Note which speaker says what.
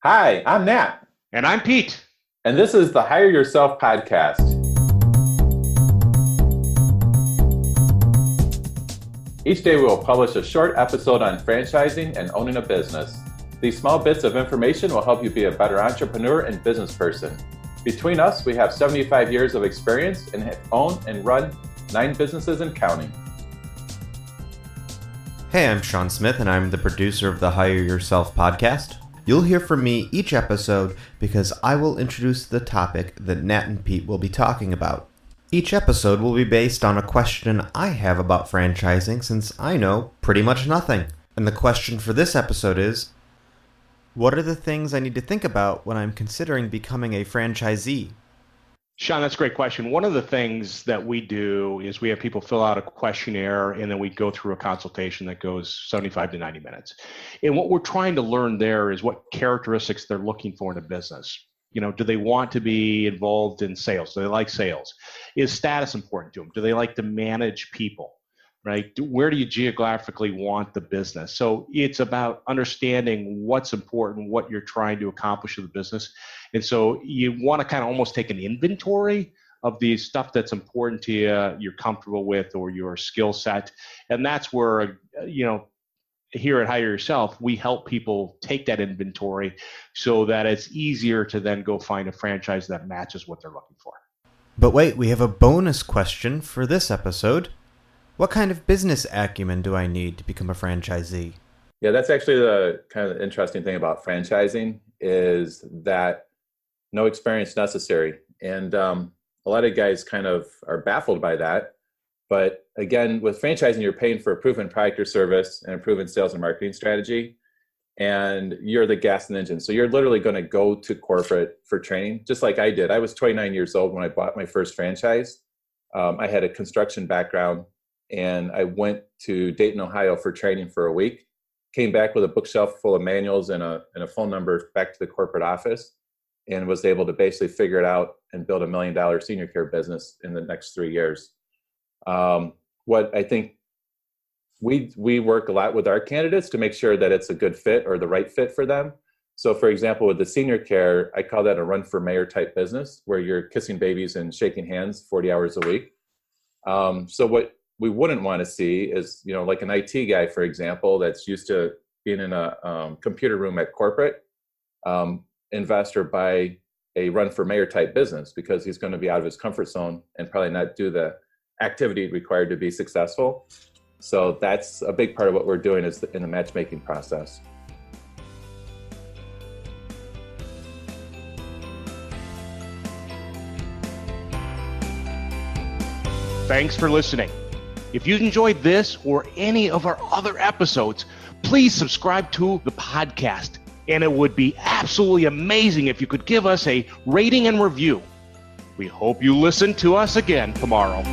Speaker 1: Hi, I'm Nat,
Speaker 2: And I'm Pete.
Speaker 1: and this is the Hire Yourself podcast. Each day we will publish a short episode on franchising and owning a business. These small bits of information will help you be a better entrepreneur and business person. Between us, we have 75 years of experience and have owned and run 9 businesses and counting.
Speaker 3: Hey, I'm Sean Smith, and I'm the producer of the Hire Yourself podcast. You'll hear from me each episode because I will introduce the topic that Nat and Pete will be talking about. Each episode will be based on a question I have about franchising since I know pretty much nothing. And the question for this episode is, what are the things I need to think about when I'm considering becoming a franchisee?
Speaker 2: Sean, that's a great question. One of the things that we do is we have people fill out a questionnaire and then we go through a consultation that goes 75 to 90 minutes. And what we're trying to learn there is what characteristics they're looking for in a business. You know, do they want to be involved in sales? Do they like sales? Is status important to them? Do they like to manage people? Right? Where do you geographically want the business? So it's about understanding what's important, what you're trying to accomplish in the business. And so you want to kind of almost take an inventory of the stuff that's important to you, you're comfortable with, or your skill set. And that's where, here at Hire Yourself, we help people take that inventory so that it's easier to then go find a franchise that matches what they're looking for.
Speaker 3: But wait, we have a bonus question for this episode. What kind of business acumen do I need to become a franchisee?
Speaker 1: Yeah, that's actually the kind of interesting thing about franchising is that no experience necessary. And a lot of guys kind of are baffled by that. But again, with franchising, you're paying for a proven product or service and a proven sales and marketing strategy. And you're the gas and engine. So you're literally going to go to corporate for training, just like I did. I was 29 years old when I bought my first franchise. I had a construction background. And I went to Dayton, Ohio for training for a week, came back with a bookshelf full of manuals and a phone number back to the corporate office, and was able to basically figure it out and build $1 million senior care business in the next 3 years. What I think we work a lot with our candidates to make sure that it's a good fit or the right fit for them. So for example, with the senior care, I call that a run for mayor type business where you're kissing babies and shaking hands 40 hours a week. So what we wouldn't want to see is, like an IT guy, for example, that's used to being in a computer room at corporate, invest or buy a run for mayor type business because he's going to be out of his comfort zone and probably not do the activity required to be successful. So that's a big part of what we're doing is in the matchmaking process.
Speaker 2: Thanks for listening. If you enjoyed this or any of our other episodes, please subscribe to the podcast. And it would be absolutely amazing if you could give us a rating and review. We hope you listen to us again tomorrow.